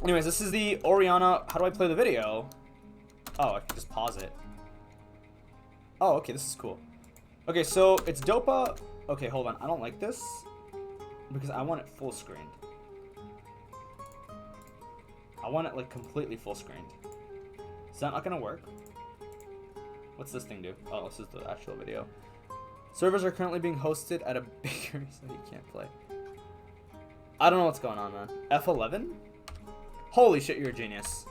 Anyways, this is the Orianna. How do I play the video? Oh, I can just pause it. Oh, okay, this is cool. Okay, so it's DOPA. Okay, hold on. I don't like this because I want it full screened. I want it like completely full screened. Is that not gonna work? What's this thing do? Oh, this is the actual video. Servers are currently being hosted at a bigger, so you can't play. I don't know what's going on, man. F11? Holy shit, you're a genius.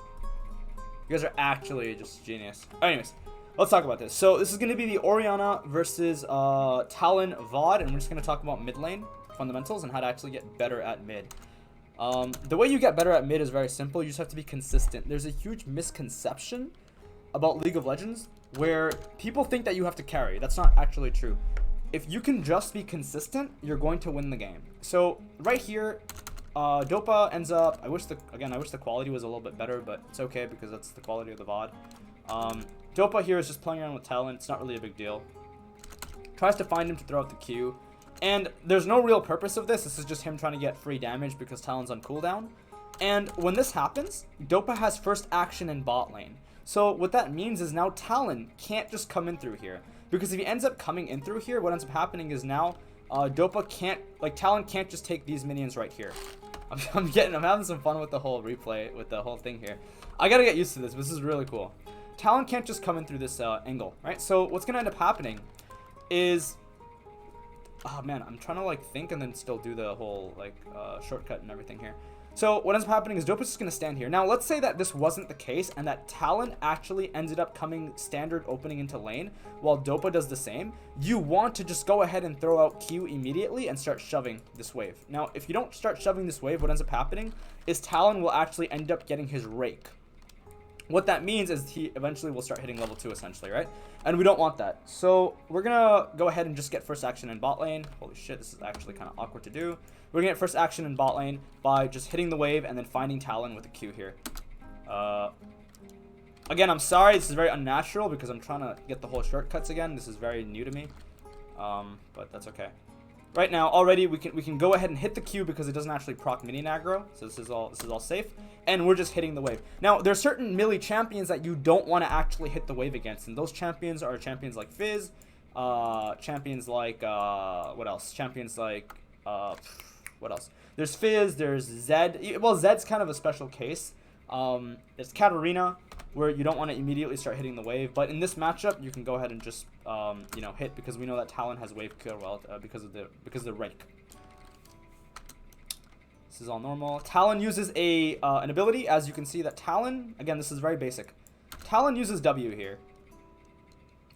You guys are actually just genius. Anyways, let's talk about this. So this is going to be the Orianna versus Talon VOD, and we're just going to talk about mid lane fundamentals and how to actually get better at mid. The way you get better at mid is very simple. You just have to be consistent. There's a huge misconception about League of Legends where people think that you have to carry. That's not actually true. If you can just be consistent, you're going to win the game. So right here, DOPA ends up, I wish the quality was a little bit better, but it's okay because that's the quality of the VOD. DOPA here is just playing around with Talon. It's not really a big deal. Tries to find him to throw out the Q. And there's no real purpose of this. This is just him trying to get free damage because Talon's on cooldown. And when this happens, DOPA has first action in bot lane. So what that means is now Talon can't just come in through here. Because if he ends up coming in through here, what ends up happening is now DOPA can't, like Talon can't just take these minions right here. I'm having some fun with the whole replay, with the whole thing here. I gotta get used to this. This is really cool. Talon can't just come in through this angle, right? So what's gonna end up happening is, oh man, I'm trying to like think and then still do the whole like shortcut and everything here. So what ends up happening is DOPA's just going to stand here. Now, let's say that this wasn't the case and that Talon actually ended up coming standard opening into lane while DOPA does the same. You want to just go ahead and throw out Q immediately and start shoving this wave. Now, if you don't start shoving this wave, what ends up happening is Talon will actually end up getting his rake. What that means is he eventually will start hitting level 2 essentially, right? And we don't want that. So we're going to go ahead and just get first action in bot lane. Holy shit, this is actually kind of awkward to do. We're going to get first action in bot lane by just hitting the wave and then finding Talon with a Q here. Again, I'm sorry, this is very unnatural because I'm trying to get the whole shortcuts again. This is very new to me, but that's okay. Right now, already we can go ahead and hit the Q because it doesn't actually proc minion aggro, so this is all safe, and we're just hitting the wave. Now, there's certain melee champions that you don't want to actually hit the wave against, and those champions are champions like Fizz, champions like what else? Champions like what else? There's Fizz, there's Zed. Well, Zed's kind of a special case. There's Katarina, where you don't want to immediately start hitting the wave, but in this matchup, you can go ahead and just you know, hit because we know that Talon has wave kill well because of the rake. This is all normal. Talon uses an ability, as you can see that Talon, again, this is very basic. Talon uses W here.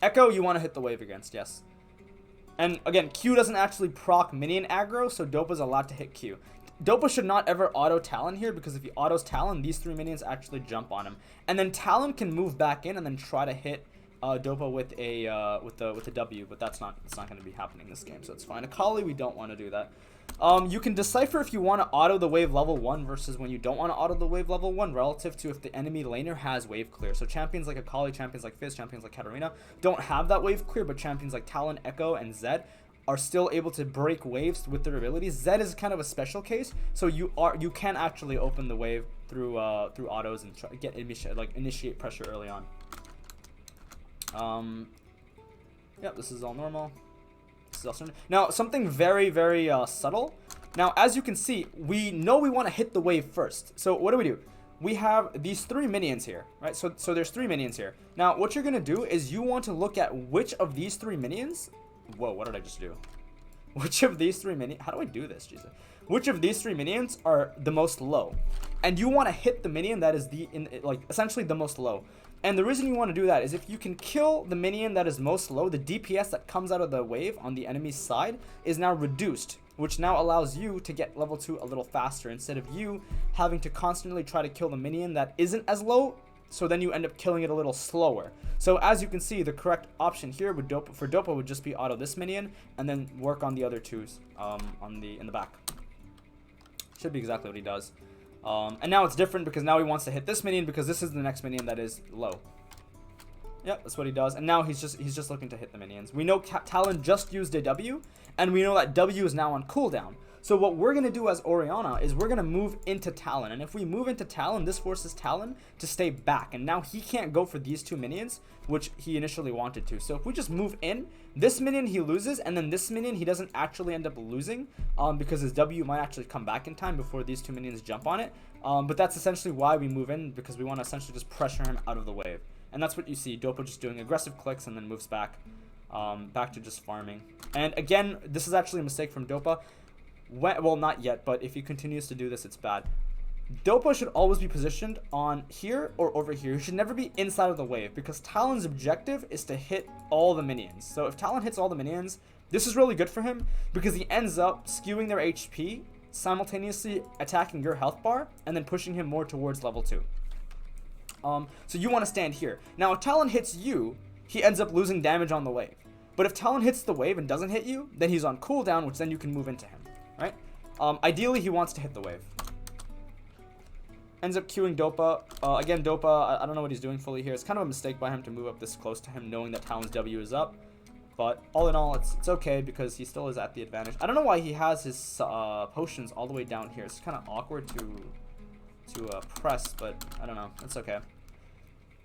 Echo, you want to hit the wave against, yes. And again, Q doesn't actually proc minion aggro, so DOPA's allowed to hit Q. DOPA should not ever auto Talon here because if he autos Talon, these 3 minions actually jump on him, and then Talon can move back in and then try to hit DOPA with a W, but that's not going to be happening this game, so it's fine. Akali, we don't want to do that. You can decipher if you want to auto the wave level 1 versus when you don't want to auto the wave level 1 relative to if the enemy laner has wave clear. So champions like Akali, champions like Fizz, champions like Katarina don't have that wave clear, but champions like Talon, Echo, and Zed are still able to break waves with their abilities. Zed is kind of a special case, so you can actually open the wave through autos and try to get initiate pressure early on. Yep, this is all normal. This is also now something very, very subtle. Now, as you can see, we know we want to hit the wave first. So what do? We have these 3 minions here, right? So there's 3 minions here. Now, what you're gonna do is you want to look at which of these 3 minions. Whoa, what did I just do? Which of these 3 minions? How do I do this, Jesus? Which of these 3 minions are the most low? And you want to hit the minion that is essentially the most low. And the reason you want to do that is if you can kill the minion that is most low, the DPS that comes out of the wave on the enemy's side is now reduced, which now allows you to get level 2 a little faster instead of you having to constantly try to kill the minion that isn't as low. So then you end up killing it a little slower. So as you can see, the correct option here would for DOPA would just be auto this minion and then work on the other 2s in the back. Should be exactly what he does. And now it's different because now he wants to hit this minion because this is the next minion that is low. Yep, that's what he does. And now he's just looking to hit the minions. We know Talon just used a W, and we know that W is now on cooldown. So what we're going to do as Orianna is we're going to move into Talon. And if we move into Talon, this forces Talon to stay back. And now he can't go for these 2 minions, which he initially wanted to. So if we just move in, this minion he loses, and then this minion he doesn't actually end up losing because his W might actually come back in time before these 2 minions jump on it. But that's essentially why we move in, because we want to essentially just pressure him out of the wave. And that's what you see, DOPA just doing aggressive clicks and then moves back, back to just farming. And again, this is actually a mistake from DOPA. Well, not yet, but if he continues to do this, it's bad. DOPA should always be positioned on here or over here. He should never be inside of the wave, because Talon's objective is to hit all the minions. So if Talon hits all the minions, this is really good for him, because he ends up skewing their HP, simultaneously attacking your health bar, and then pushing him more towards level 2. So you want to stand here. Now, if Talon hits you, he ends up losing damage on the wave. But if Talon hits the wave and doesn't hit you, then he's on cooldown, which then you can move into him. Right? Ideally, he wants to hit the wave. Ends up queuing DOPA. Again, DOPA, I don't know what he's doing fully here. It's kind of a mistake by him to move up this close to him, knowing that Talon's W is up. But all in all, it's okay, because he still is at the advantage. I don't know why he has his potions all the way down here. It's kind of awkward to press, but I don't know. It's okay.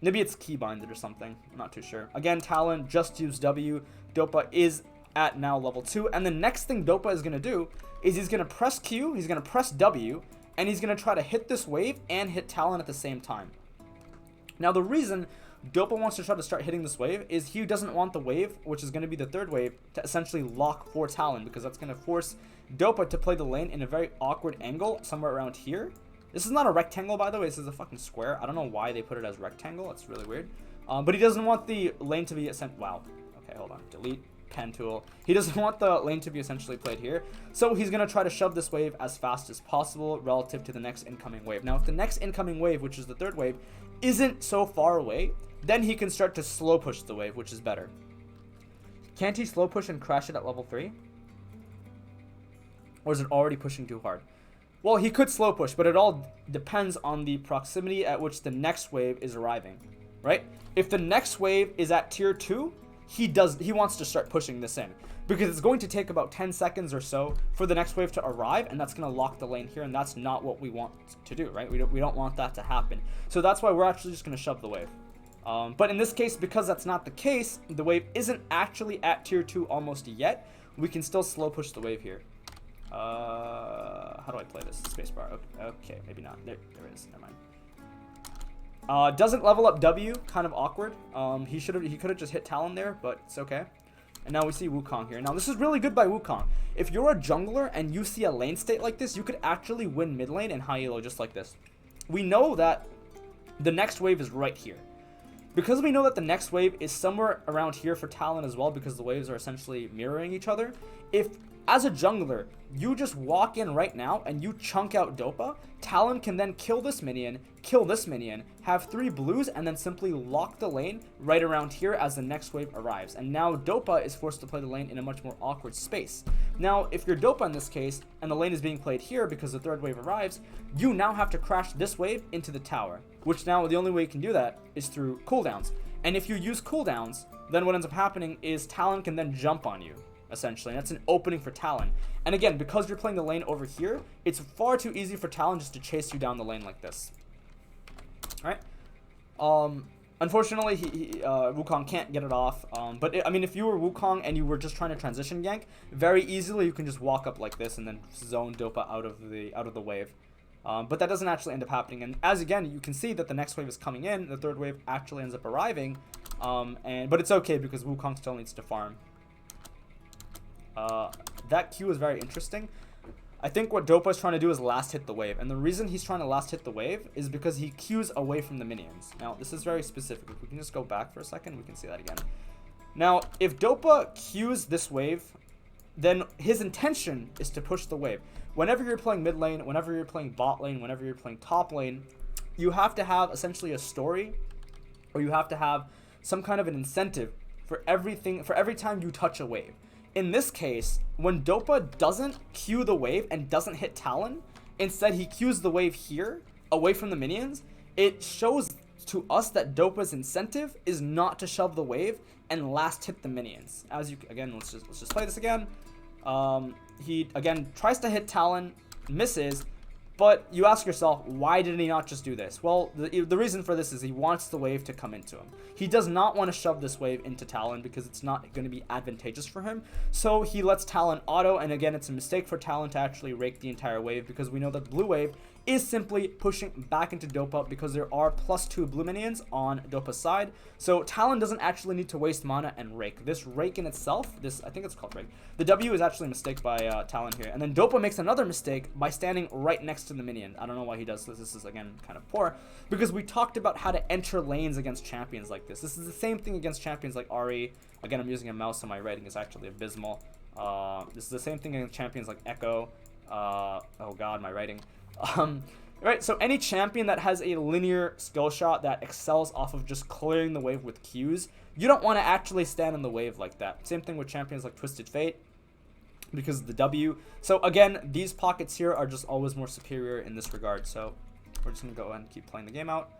Maybe it's keybinded or something. I'm not too sure. Again, Talon just used W. DOPA is at now level 2. And the next thing DOPA is going to do is he's going to press Q, he's going to press W, and he's going to try to hit this wave and hit Talon at the same time. Now, the reason DOPA wants to try to start hitting this wave is he doesn't want the wave, which is going to be the 3rd wave, to essentially lock for Talon, because that's going to force DOPA to play the lane in a very awkward angle somewhere around here. This is not a rectangle, by the way. This is a fucking square. I don't know why they put it as rectangle. It's really weird. But he doesn't want the lane to be wow. Okay, hold on. Delete. Pen tool. He doesn't want the lane to be essentially played here. So he's going to try to shove this wave as fast as possible relative to the next incoming wave. Now, if the next incoming wave, which is the 3rd wave, isn't so far away, then he can start to slow push the wave, which is better. Can't he slow push and crash it at level 3? Or is it already pushing too hard? Well, he could slow push, but it all depends on the proximity at which the next wave is arriving, right? If the next wave is at tier 2, he wants to start pushing this in, because it's going to take about 10 seconds or so for the next wave to arrive, and that's going to lock the lane here, and that's not what we want to do, right? We don't want that to happen. So that's why we're actually just going to shove the wave. But in this case, because that's not the case, the wave isn't actually at tier 2 almost yet, we can still slow push the wave here. How do I play this? Spacebar. Okay, maybe not. There it is. Never mind. Doesn't level up W. Kind of awkward. He could have just hit Talon there, but it's okay. And now we see Wukong here. Now this is really good by Wukong. If you're a jungler and you see a lane state like this, you could actually win mid lane and high elo just like this. We know that the next wave is right here. Because we know that the next wave is somewhere around here for Talon as well, because the waves are essentially mirroring each other. If, as a jungler, you just walk in right now and you chunk out DOPA, Talon can then kill this minion, have 3 blues, and then simply lock the lane right around here as the next wave arrives. And now DOPA is forced to play the lane in a much more awkward space. Now, if you're DOPA in this case, and the lane is being played here because the 3rd wave arrives, you now have to crash this wave into the tower, which now the only way you can do that is through cooldowns. And if you use cooldowns, then what ends up happening is Talon can then jump on you, essentially. And that's an opening for Talon. And again, because you're playing the lane over here, it's far too easy for Talon just to chase you down the lane like this. Alright? Unfortunately, Wukong can't get it off. But I mean, if you were Wukong and you were just trying to transition gank, very easily you can just walk up like this and then zone DOPA out of the wave. But that doesn't actually end up happening. And as again, you can see that the next wave is coming in. The 3rd wave actually ends up arriving. But it's okay because Wukong still needs to farm. That Q is very interesting. I think what DOPA is trying to do is last hit the wave. And the reason he's trying to last hit the wave is because he Qs away from the minions. Now, this is very specific. If we can just go back for a second, we can see that again. Now, if DOPA Qs this wave, then his intention is to push the wave. Whenever you're playing mid lane, whenever you're playing bot lane, whenever you're playing top lane, you have to have essentially a story, or you have to have some kind of an incentive for every time you touch a wave. In this case, when DOPA doesn't Q the wave and doesn't hit Talon, instead he Qs the wave here, away from the minions, it shows to us that DOPA's incentive is not to shove the wave and last hit the minions. As you, again, let's just play this again. he again tries to hit Talon, misses. But you ask yourself, why did he not just do this? Well, the reason for this is he wants the wave to come into him. He does not want to shove this wave into Talon because it's not going to be advantageous for him. So he lets Talon auto, and again, it's a mistake for Talon to actually rake the entire wave because we know that the blue wave is simply pushing back into DOPA because there are +2 blue minions on DOPA's side. So Talon doesn't actually need to waste mana and rake. This rake in itself, I think it's called rake. The W is actually a mistake by Talon here. And then DOPA makes another mistake by standing right next to the minion. I don't know why he does this. This is, again, kind of poor. Because we talked about how to enter lanes against champions like this. This is the same thing against champions like Ari. Again, I'm using a mouse, so my writing is actually abysmal. This is the same thing against champions like Echo. Oh god, my writing. Right, so any champion that has a linear skill shot that excels off of just clearing the wave with Qs, you don't want to actually stand in the wave like that. Same thing with champions like Twisted Fate, because of the W. So again, these pockets here are just always more superior in this regard. So we're just going to go ahead and keep playing the game out.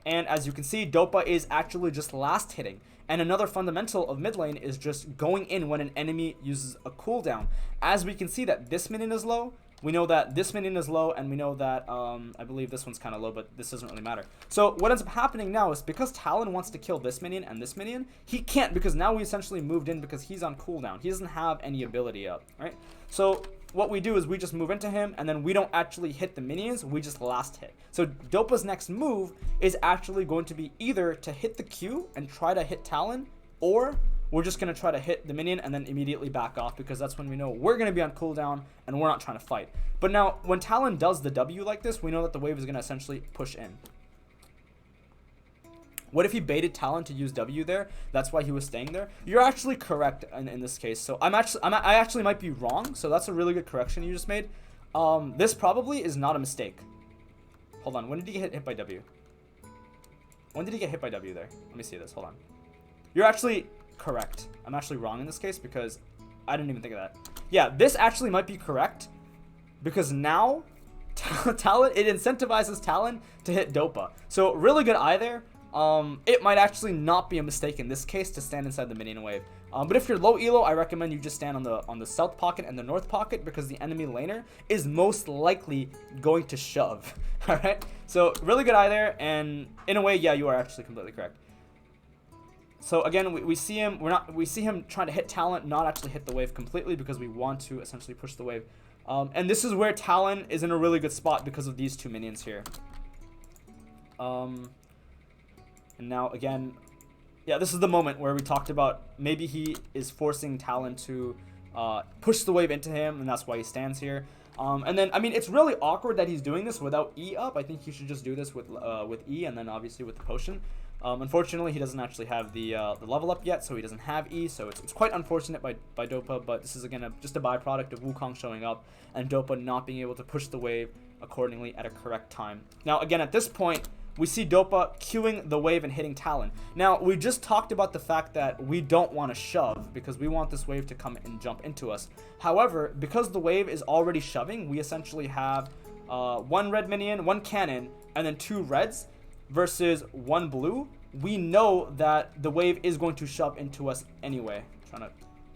And as you can see, DOPA is actually just last hitting. And another fundamental of mid lane is just going in when an enemy uses a cooldown. As we can see that this minion is low, we know that this minion is low, and we know that, I believe this one's kind of low, but this doesn't really matter. So what ends up happening now is because Talon wants to kill this minion and this minion, he can't because now we essentially moved in because he's on cooldown. He doesn't have any ability up, right? So what we do is we just move into him, and then we don't actually hit the minions, we just last hit. So DOPA's next move is actually going to be either to hit the Q and try to hit Talon, or we're just going to try to hit the minion and then immediately back off because that's when we know we're going to be on cooldown and we're not trying to fight. But now, when Talon does the W like this, we know that the wave is going to essentially push in. What if he baited Talon to use W there? That's why he was staying there. You're actually correct in this case. So I actually might be wrong. So that's a really good correction you just made. This probably is not a mistake. Hold on. When did he get hit by W? When did he get hit by W there? Let me see this. Hold on. You're actually correct. I'm actually wrong in this case because I didn't even think of that. Yeah, this actually might be correct because now Talon, it incentivizes Talon to hit DOPA. So really good eye there. It might actually not be a mistake in this case to stand inside the minion wave. But if you're low elo, I recommend you just stand on the south pocket and the north pocket because the enemy laner is most likely going to shove. All right. So really good eye there, and in a way, yeah, you are actually completely correct. So again, we see him. We see him trying to hit Talon, not actually hit the wave completely because we want to essentially push the wave. And this is where Talon is in a really good spot because of these two minions here. And now again, yeah, this is the moment where we talked about maybe he is forcing Talon to push the wave into him, and that's why he stands here. And then, I mean, it's really awkward that he's doing this without E up. I think he should just do this with E and then obviously with the potion. Unfortunately, he doesn't actually have the level up yet, so he doesn't have E, so it's quite unfortunate by DOPA, but this is, again, just a byproduct of Wukong showing up and DOPA not being able to push the wave accordingly at a correct time. Now, again, at this point, we see DOPA queuing the wave and hitting Talon. Now, we just talked about the fact that we don't want to shove because we want this wave to come and jump into us. However, because the wave is already shoving, we essentially have one red minion, one cannon, and then 2 reds versus 1 blue. We know that the wave is going to shove into us anyway. I'm trying to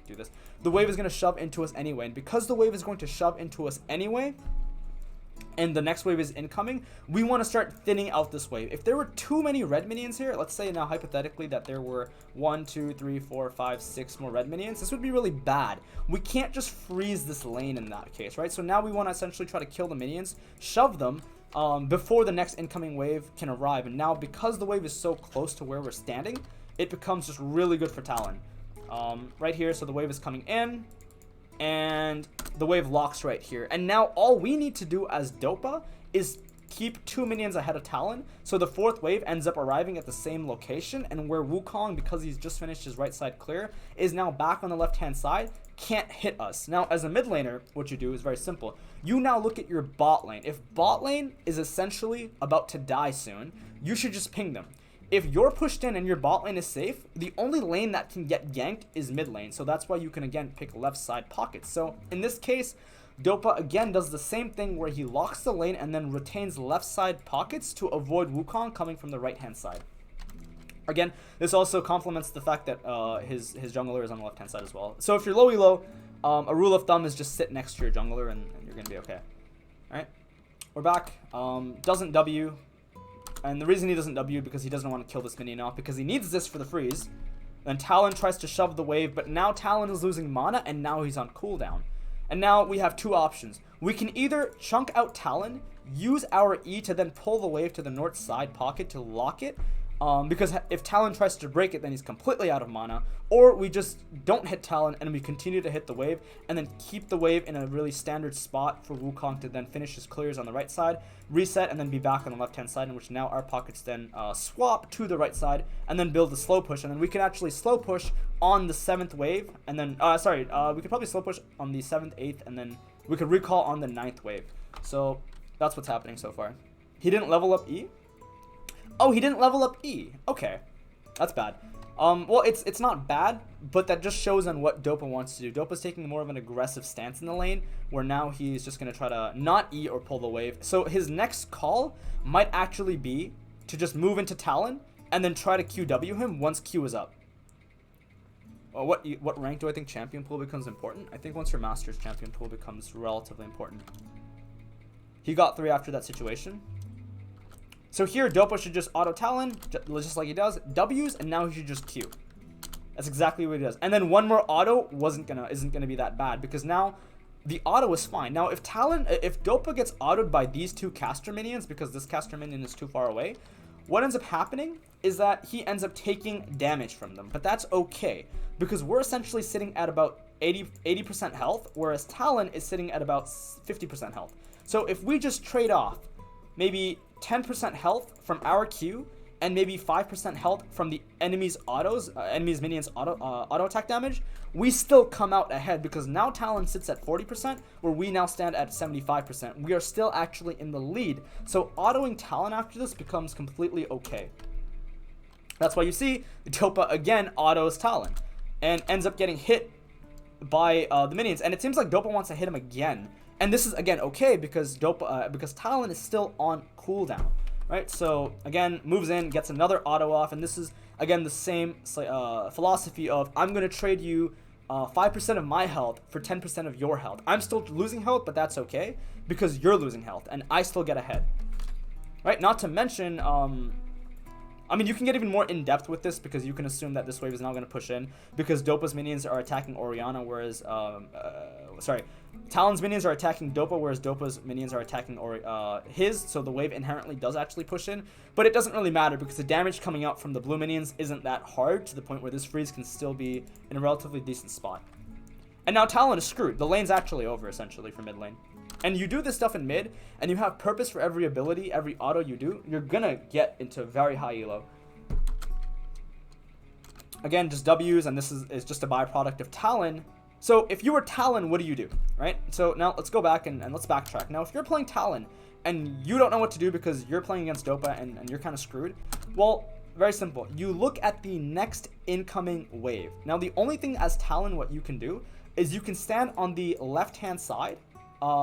do this. The wave is going to shove into us anyway, and because the wave is going to shove into us anyway, and the next wave is incoming, we want to start thinning out this wave. If there were too many red minions here, let's say now hypothetically that there were 1, 2, 3, 4, 5, 6 more red minions, this would be really bad. We can't just freeze this lane in that case, right? So now we want to essentially try to kill the minions, shove them before the next incoming wave can arrive. And now because the wave is so close to where we're standing, it becomes just really good for Talon. Right here, so the wave is coming in, and the wave locks right here. And now all we need to do as DOPA is keep 2 minions ahead of Talon, so the 4th wave ends up arriving at the same location, and where Wukong, because he's just finished his right side clear, is now back on the left hand side, can't hit us. Now as a mid laner, what you do is very simple. You now look at your bot lane. If bot lane is essentially about to die soon, you should just ping them. If you're pushed in and your bot lane is safe, the only lane that can get ganked is mid lane. So that's why you can, again, pick left side pockets. So in this case, DOPA, again, does the same thing where he locks the lane and then retains left side pockets to avoid Wukong coming from the right-hand side. Again, this also complements the fact that his jungler is on the left-hand side as well. So if you're low elo, a rule of thumb is just sit next to your jungler and you're going to be okay. Alright, we're back. Doesn't W. And the reason he doesn't W because he doesn't want to kill this minion off because he needs this for the freeze. Then Talon tries to shove the wave, but now Talon is losing mana and now he's on cooldown. And now we have two options. We can either chunk out Talon, use our E to then pull the wave to the north side pocket to lock it. Because if Talon tries to break it, then he's completely out of mana. Or we just don't hit Talon and we continue to hit the wave and then keep the wave in a really standard spot for Wukong to then finish his clears on the right side, reset, and then be back on the left-hand side, in which now our pockets then swap to the right side and then build the slow push. And then we can actually slow push on the 7th wave. And then, we could probably slow push on the 7th, 8th, and then we could recall on the 9th wave. So that's what's happening so far. He didn't level up E. Oh, he didn't level up E. Okay, that's bad. Well, it's not bad, but that just shows on what DOPA wants to do. DOPA's taking more of an aggressive stance in the lane, where now he's just going to try to not E or pull the wave. So his next call might actually be to just move into Talon and then try to QW him once Q is up. Well, what rank do I think champion pool becomes important? I think once your Masters champion pool becomes relatively important. He got 3 after that situation. So here, DOPA should just auto Talon, just like he does, W's, and now he should just Q. That's exactly what he does. And then one more auto isn't gonna be that bad, because now the auto is fine. Now if DOPA gets autoed by these two caster minions, because this caster minion is too far away, what ends up happening is that he ends up taking damage from them. But that's okay, because we're essentially sitting at about 80% health, whereas Talon is sitting at about 50% health. So if we just trade off maybe 10% health from our Q and maybe 5% health from the enemy's minions auto attack damage, we still come out ahead, because now Talon sits at 40% where we now stand at 75%. We are still actually in the lead, so autoing Talon after this becomes completely okay. That's why you see DOPA again autos Talon and ends up getting hit by the minions, and it seems like DOPA wants to hit him again. And this is again okay because Talon is still on cooldown, right? So again, moves in, gets another auto off, and this is again the same philosophy of I'm gonna trade you 5% of my health for 10% of your health. I'm still losing health, but that's okay because you're losing health, and I still get ahead, right? Not to mention, I mean, you can get even more in depth with this because you can assume that this wave is now going to push in because DOPA's minions are attacking Orianna, whereas Talon's minions are attacking DOPA, whereas DOPA's minions are attacking his. So the wave inherently does actually push in, but it doesn't really matter because the damage coming out from the blue minions isn't that hard to the point where this freeze can still be in a relatively decent spot. And now Talon is screwed. The lane's actually over essentially for mid lane. And you do this stuff in mid, and you have purpose for every ability, every auto you do, you're gonna get into very high elo. Again, just W's, and this is just a byproduct of Talon. So if you were Talon, what do you do, right? So now let's go back and let's backtrack. Now, if you're playing Talon, and you don't know what to do because you're playing against DOPA and you're kind of screwed, well, very simple. You look at the next incoming wave. Now, the only thing as Talon what you can do is you can stand on the left-hand side,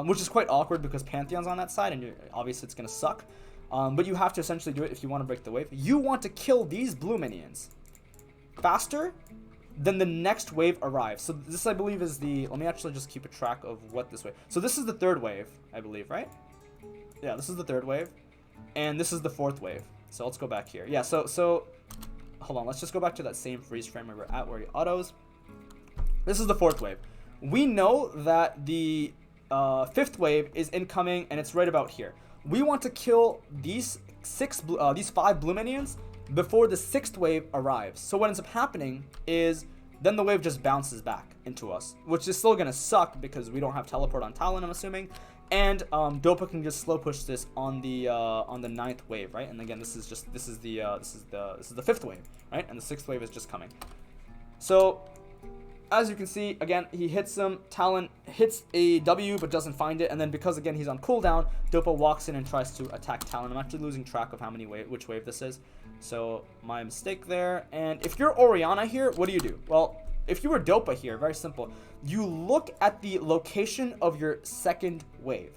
which is quite awkward because Pantheon's on that side, and obviously it's going to suck. But you have to essentially do it if you want to break the wave. You want to kill these blue minions faster than the next wave arrives. So this, I believe, is the... Let me actually just keep a track of what this wave... So this is the 3rd wave, I believe, right? Yeah, this is the 3rd wave. And this is the 4th wave. So let's go back here. Yeah, so hold on. Let's just go back to that same freeze frame where we're at, where he autos. This is the 4th wave. We know that the... 5th wave is incoming, and it's right about here. We want to kill these 5 blue minions before the 6th wave arrives. So what ends up happening is then the wave just bounces back into us, which is still gonna suck because we don't have teleport on Talon, I'm assuming. And DOPA can just slow push this on the 9th wave, right? And again, this is the 5th wave, right? And the 6th wave is just coming. So as you can see, again, he hits him. Talon hits a W but doesn't find it, and then because again he's on cooldown, DOPA walks in and tries to attack Talon. I'm actually losing track of which wave this is, so my mistake there. And if you're Orianna here, what do? Well, if you were DOPA here, very simple. You look at the location of your 2nd wave,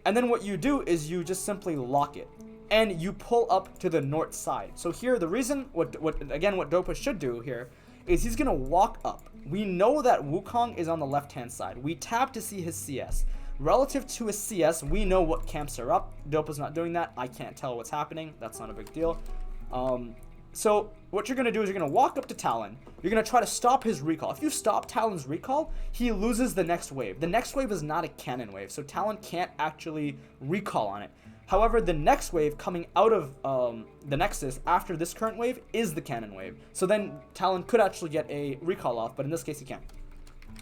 and then what you do is you just simply lock it, and you pull up to the north side. So here, the reason what DOPA should do here is he's gonna walk up. we know that Wukong is on the left-hand side. We tap to see his CS. Relative to his CS, we know what camps are up. DOPA's not doing that. I can't tell what's happening. That's not a big deal. So what you're going to do is you're going to walk up to Talon. You're going to try to stop his recall. If you stop Talon's recall, he loses the next wave. The next wave is not a cannon wave, so Talon can't actually recall on it. However, the next wave coming out of the Nexus after this current wave is the cannon wave. So then Talon could actually get a recall off, but in this case he can't.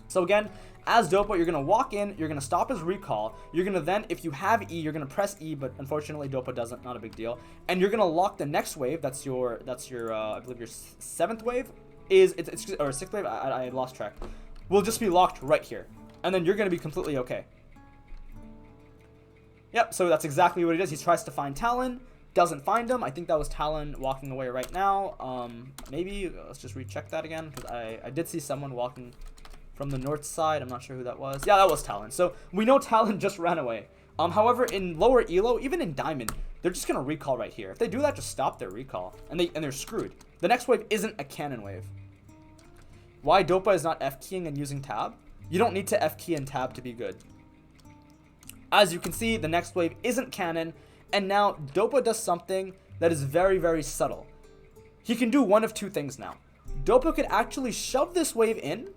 So again, as DOPA, you're going to walk in, you're going to stop his recall, you're going to then, if you have E, you're going to press E, but unfortunately DOPA doesn't, not a big deal, and you're going to lock the next wave, that's your I believe your 7th wave, or 6th wave, I lost track, will just be locked right here, and then you're going to be completely okay. Yep, so that's exactly what he does. He tries to find Talon, doesn't find him. I think that was Talon walking away right now. Maybe, let's just recheck that again, because I did see someone walking from the north side. I'm not sure who that was. Yeah, that was Talon. So we know Talon just ran away. However, in lower elo, even in Diamond, they're just going to recall right here. If they do that, just stop their recall, and they're screwed. The next wave isn't a cannon wave. Why DOPA is not F-keying and using tab? You don't need to F-key and tab to be good. As you can see, the next wave isn't cannon, and now DOPA does something that is very, very subtle. He can do one of two things now. DOPA could actually shove this wave in,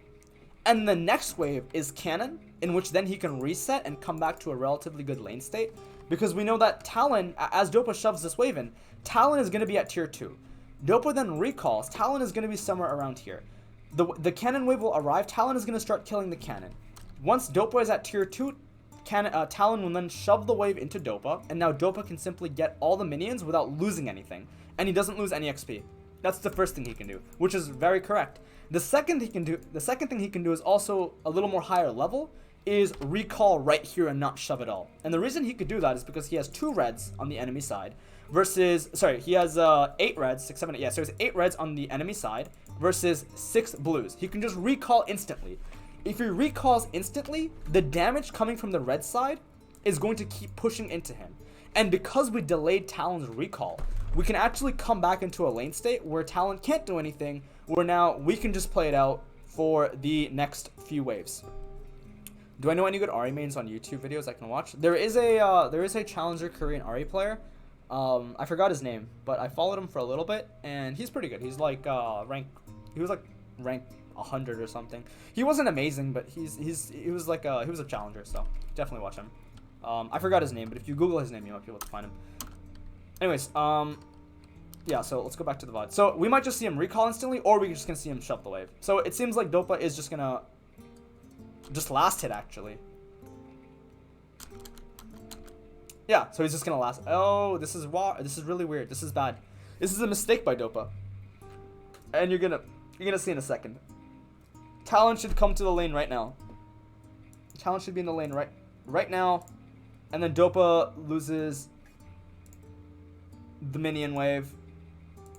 and the next wave is cannon, in which then he can reset and come back to a relatively good lane state. Because we know that Talon, as DOPA shoves this wave in, Talon is going to be at tier 2. DOPA then recalls, Talon is going to be somewhere around here. The cannon wave will arrive, Talon is going to start killing the cannon. Once DOPA is at tier 2, Talon will then shove the wave into DOPA, and now DOPA can simply get all the minions without losing anything, and he doesn't lose any XP. That's the first thing he can do, which is very correct. The second thing he can do is also a little more higher level, is recall right here and not shove it all. And the reason he could do that is because he has 2 reds on the enemy side versus, sorry, he has 8 reds, 6, 7, 8, yeah, so he has 8 reds on the enemy side versus 6 blues. He can just recall instantly. If he recalls instantly, the damage coming from the red side is going to keep pushing into him. And because we delayed Talon's recall, we can actually come back into a lane state where Talon can't do anything, where now we can just play it out for the next few waves. Do I know any good Ahri mains on YouTube videos I can watch? There is a challenger Korean Ahri player. I forgot his name, but I followed him for a little bit, and he's pretty good. He's like rank 100 or something. He wasn't amazing, but he was a challenger, so definitely watch him. I forgot his name, but if you Google his name, you might be able to find him. Anyways, yeah, so let's go back to the VOD. So we might just see him recall instantly, or we're just gonna see him shove the wave. So it seems like DOPA is just gonna last hit, actually. Yeah, so he's just gonna last. Oh, this is really weird. This is bad. This is a mistake by DOPA. And you're gonna see in a second. Talon should come to the lane right now. Talon should be in the lane right now. And then DOPA loses the minion wave.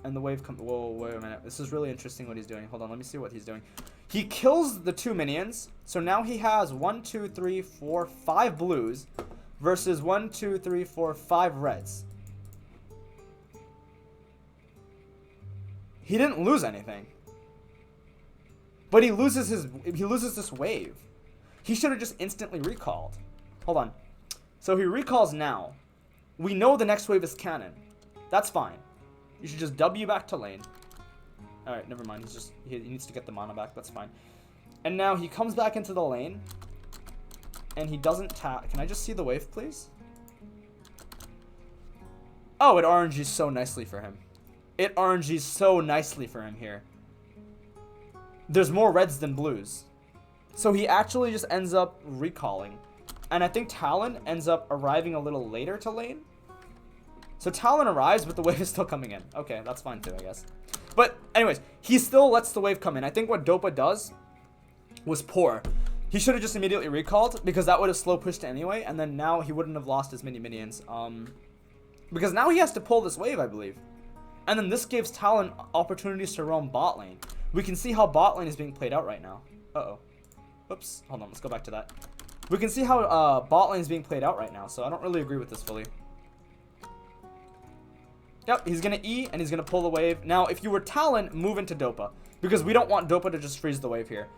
And the wave comes. Whoa, wait a minute. This is really interesting what he's doing. Hold on, let me see what he's doing. He kills the 2 minions. So now he has 1, 2, 3, 4, 5 blues versus 1, 2, 3, 4, 5 reds. He didn't lose anything. But he loses this wave. He should have just instantly recalled. Hold on. So he recalls now. We know the next wave is cannon. That's fine. You should just W back to lane. Alright, never mind. He needs to get the mana back. That's fine. And now he comes back into the lane. And he doesn't tap. Can I just see the wave, please? Oh, it RNGs so nicely for him. It RNGs so nicely for him here. There's more reds than blues. So he actually just ends up recalling. And I think Talon ends up arriving a little later to lane. So Talon arrives, but the wave is still coming in. Okay, that's fine too, I guess. But anyways, he still lets the wave come in. I think what DOPA does was poor. He should have just immediately recalled, because that would have slow pushed anyway, and then now he wouldn't have lost as many minions. Because now he has to pull this wave, I believe. And then this gives Talon opportunities to roam bot lane. We can see how bot lane is being played out right now. Uh-oh. Oops. Hold on, let's go back to that. We can see how bot lane is being played out right now, so I don't really agree with this fully. Yep, he's going to E, and he's going to pull the wave. Now, if you were Talon, move into DOPA. because we don't want DOPA to just freeze the wave here.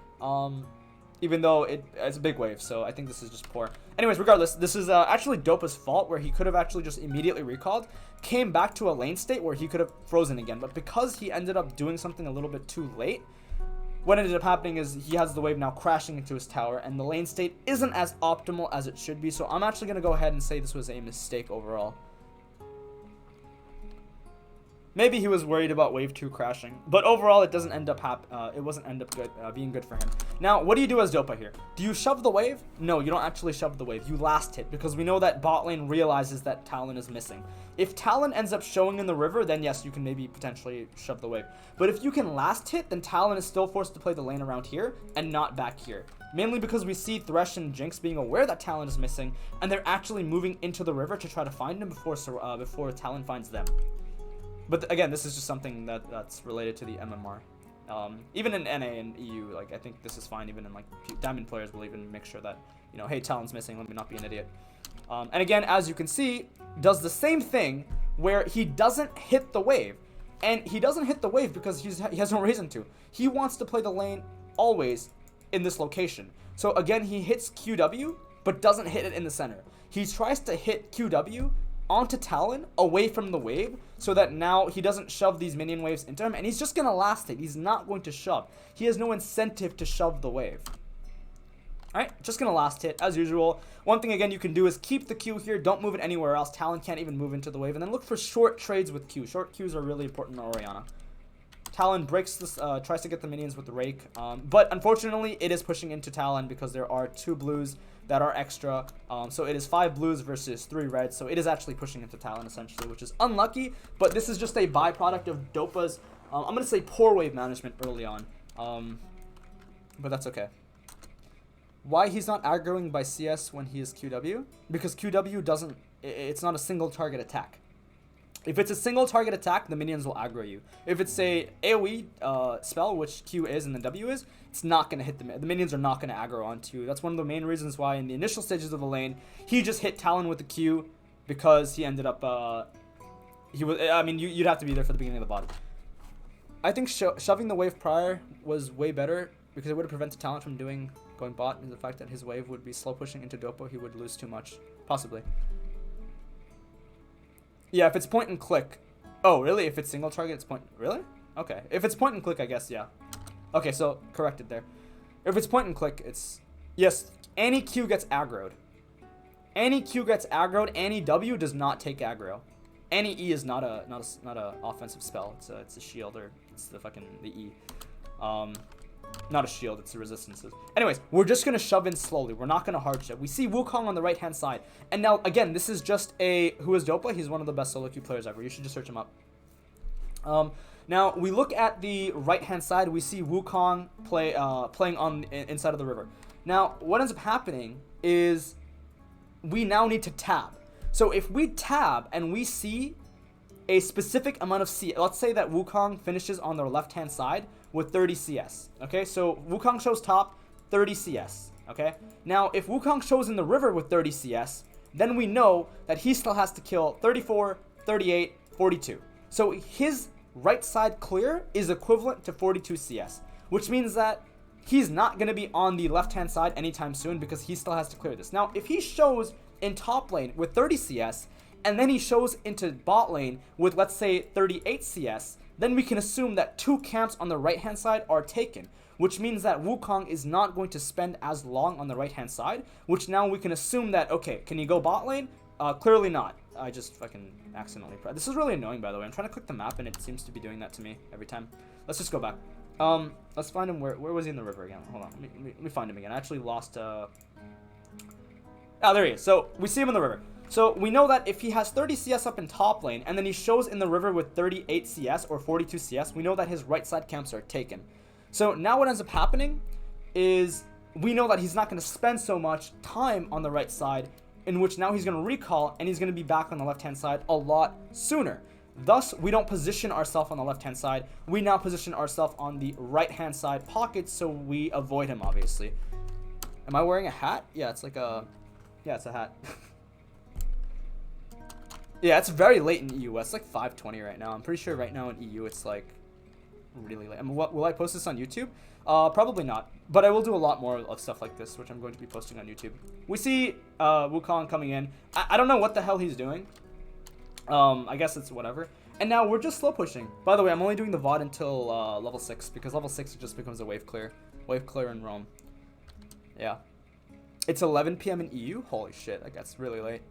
Even though it's a big wave, so I think this is just poor. Anyways, regardless, this is actually DOPA's fault, where he could have actually just immediately recalled, came back to a lane state where he could have frozen again. But because he ended up doing something a little bit too late, what ended up happening is he has the wave now crashing into his tower, and the lane state isn't as optimal as it should be. So I'm actually going to go ahead and say this was a mistake overall. Maybe he was worried about wave 2 crashing, but overall it doesn't end up being good for him. Now, what do you do as DOPA here? Do you shove the wave? No, you don't actually shove the wave. You last hit, because we know that bot lane realizes that Talon is missing. If Talon ends up showing in the river, then yes, you can maybe potentially shove the wave. But if you can last hit, then Talon is still forced to play the lane around here and not back here. Mainly because we see Thresh and Jinx being aware that Talon is missing, and they're actually moving into the river to try to find him before Talon finds them. But again, this is just something that's related to the MMR. Even in NA and EU, like, I think this is fine. Even in, like, Diamond players will even make sure that, you know, hey, Talon's missing, let me not be an idiot. And again, as you can see, does the same thing where he doesn't hit the wave. And he doesn't hit the wave because he has no reason to. He wants to play the lane always in this location. So again, he hits QW, but doesn't hit it in the center. He tries to hit QW onto Talon away from the wave, so that now he doesn't shove these minion waves into him, and he's just gonna last hit. He's not going to shove. He has no incentive to shove the wave. Alright, just gonna last hit as usual. One thing again you can do is keep the Q here, don't move it anywhere else. Talon can't even move into the wave, and then look for short trades with Q. Short Qs are really important in Orianna. Talon breaks this, tries to get the minions with the rake, but unfortunately it is pushing into Talon because there are 2 blues that are extra, so it is 5 blues versus 3 reds, so it is actually pushing into Talon essentially, which is unlucky, but this is just a byproduct of DOPA's, I'm going to say poor wave management early on, but that's okay. Why he's not aggroing by CS when he is QW? Because QW doesn't, it's not a single target attack. If it's a single target attack, the minions will aggro you. If it's a AoE spell, which Q is and then W is, it's not going to hit the minions are not going to aggro onto you. That's one of the main reasons why in the initial stages of the lane, he just hit Talon with the Q because he ended up, you'd have to be there for the beginning of the bot. I think shoving the wave prior was way better because it would have prevented Talon from going bot, and the fact that his wave would be slow pushing into DOPA, he would lose too much, possibly. Yeah, if it's point and click. Oh, really? If it's single target, it's point... Really? Okay. If it's point and click, I guess, yeah. Okay, so corrected there. If it's point and click, it's... Yes, any Q gets aggroed. Any Q gets aggroed. Any W does not take aggro. Any E is not a offensive spell. It's a shield, or it's the E. Not a shield, it's the resistances. Anyways, we're just going to shove in slowly. We're not going to hard shove. We see Wukong on the right-hand side. And now, again, this is just who is DOPA? He's one of the best solo queue players ever. You should just search him up. Now, we look at the right-hand side. We see Wukong playing on inside of the river. Now, what ends up happening is we now need to tab. So if we tab and we see a specific amount of CS, let's say that Wukong finishes on the left-hand side with 30 CS, okay? So Wukong shows top, 30 CS, okay? Now, if Wukong shows in the river with 30 CS, then we know that he still has to kill 34, 38, 42. So his right side clear is equivalent to 42 CS, which means that he's not going to be on the left-hand side anytime soon because he still has to clear this. Now, if he shows in top lane with 30 CS, and then he shows into bot lane with, let's say, 38 CS, then we can assume that 2 camps on the right-hand side are taken, which means that Wukong is not going to spend as long on the right-hand side, which now we can assume that, okay, can he go bot lane? Clearly not. I just fucking accidentally pressed. This is really annoying, by the way. I'm trying to click the map, and it seems to be doing that to me every time. Let's just go back. Let's find him. Where was he in the river again? Hold on. Let me find him again. I actually lost... Oh, there he is. So, we see him in the river. So we know that if he has 30 CS up in top lane, and then he shows in the river with 38 CS or 42 CS, we know that his right side camps are taken. So now what ends up happening is we know that he's not going to spend so much time on the right side, in which now he's going to recall, and he's going to be back on the left-hand side a lot sooner. Thus, we don't position ourselves on the left-hand side. We now position ourselves on the right-hand side pocket, so we avoid him, obviously. Am I wearing a hat? Yeah, it's like a... Yeah, it's a hat. Yeah, it's very late in EU. It's like 5:20 right now. I'm pretty sure right now in EU it's like really late. I mean, will I post this on YouTube? Probably not. But I will do a lot more of stuff like this, which I'm going to be posting on YouTube. We see Wukong coming in. I don't know what the hell he's doing. I guess it's whatever. And now we're just slow pushing. By the way, I'm only doing the VOD until level 6, because level 6 it just becomes a wave clear. Wave clear in Rome. Yeah. It's 11 p.m. in EU? Holy shit, that gets really late.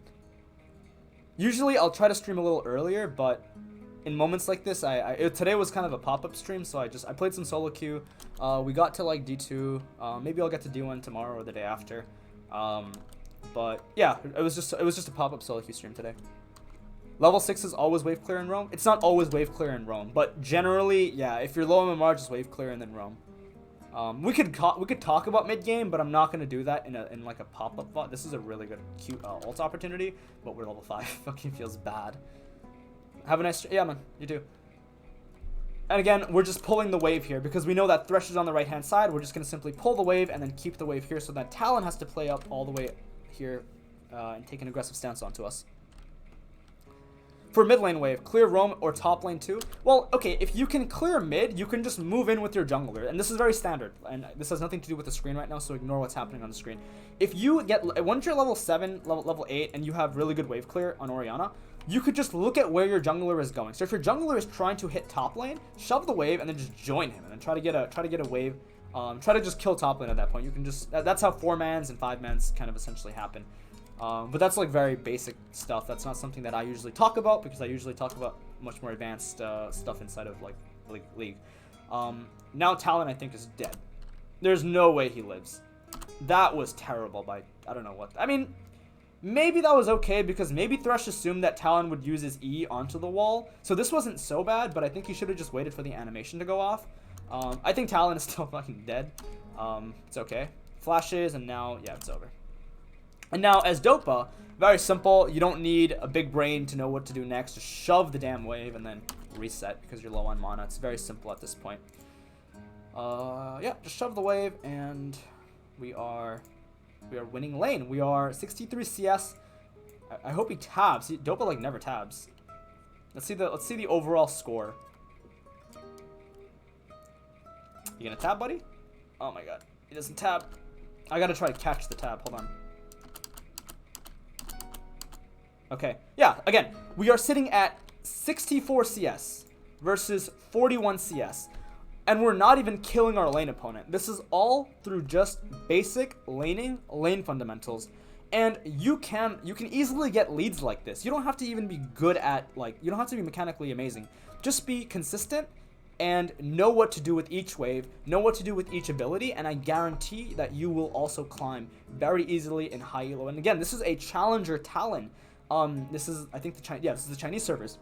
Usually I'll try to stream a little earlier, but in moments like this, today was kind of a pop-up stream, so I played some solo queue. We got to like D2. Maybe I'll get to D1 tomorrow or the day after. But yeah, it was just a pop-up solo queue stream today. Level 6 is always wave clear in Rome. It's not always wave clear in Rome, but generally, yeah, if you're low MMR, just wave clear and then Rome. We could talk about mid game, but I'm not gonna do that in like a pop-up VOD. This is a really good cute ult opportunity, but we're level 5. Fucking feels bad. Have a nice, yeah, man, you too. And again, we're just pulling the wave here because we know that Thresh is on the right hand side. We're just gonna simply pull the wave and then keep the wave here, so that Talon has to play up all the way here and take an aggressive stance onto us. For mid lane wave, clear Roam or top lane too. Well, okay, if you can clear mid, you can just move in with your jungler. And this is very standard. And this has nothing to do with the screen right now, so ignore what's happening on the screen. If you get, once you're level 7, level 8, and you have really good wave clear on Orianna, you could just look at where your jungler is going. So if your jungler is trying to hit top lane, shove the wave and then just join him. And then try to get a wave. Try to just kill top lane at that point. You can just, that's how 4-mans and 5-mans kind of essentially happen. But that's like very basic stuff. That's not something that I usually talk about because I usually talk about much more advanced stuff inside of like League. Now Talon I think is dead. There's no way he lives. That was terrible by, I don't know what. I mean, maybe that was okay because maybe Thresh assumed that Talon would use his E onto the wall. So this wasn't so bad, but I think he should have just waited for the animation to go off. I think Talon is still fucking dead. It's okay. Flashes and now, yeah, it's over. And now, as DOPA, very simple. You don't need a big brain to know what to do next. Just shove the damn wave and then reset because you're low on mana. It's very simple at this point. Yeah, just shove the wave and we are winning lane. We are 63 CS. I hope he tabs. DOPA like never tabs. Let's see the overall score. You gonna tab, buddy? Oh my god, he doesn't tab. I gotta try to catch the tab. Hold on. Okay, yeah, again, we are sitting at 64 CS versus 41 CS. And we're not even killing our lane opponent. This is all through just basic lane fundamentals. And you can easily get leads like this. You don't have to even be good at, like, you don't have to be mechanically amazing. Just be consistent and know what to do with each wave, know what to do with each ability, and I guarantee that you will also climb very easily in high elo. And again, this is a challenger Talon. This is, I think, this is the Chinese servers.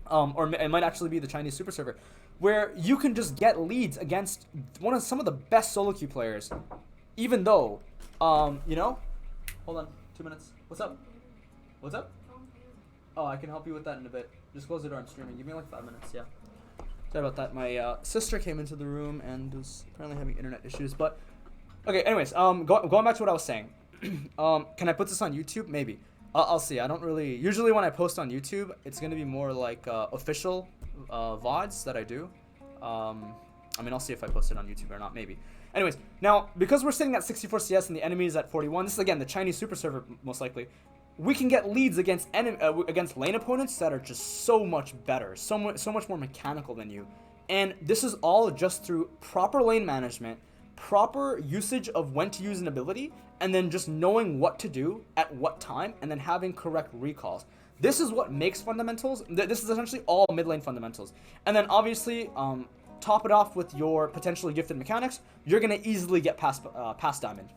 Or it might actually be the Chinese super server, where you can just get leads against some of the best solo queue players, even though, you know, hold on, 2 minutes. What's up? What's up? Oh, I can help you with that in a bit. Just close the door. I'm streaming. Give me like 5 minutes. Yeah. Sorry about that. My sister came into the room and was apparently having internet issues. But okay. Anyways, going back to what I was saying. Can I put this on YouTube? Maybe. I'll see. I don't really. Usually when I post on YouTube, it's gonna be more like official VODs that I do. I mean, I'll see if I post it on YouTube or not. Maybe. Anyways, now because we're sitting at 64 CS and the enemy is at 41, this is again the Chinese super server most likely. We can get leads against against lane opponents that are just so much better, so much more mechanical than you. And this is all just through proper lane management, proper usage of when to use an ability, and then just knowing what to do at what time, and then having correct recalls. This is what makes fundamentals. This is essentially all mid lane fundamentals. And then obviously, top it off with your potentially gifted mechanics. You're gonna easily get past Diamond.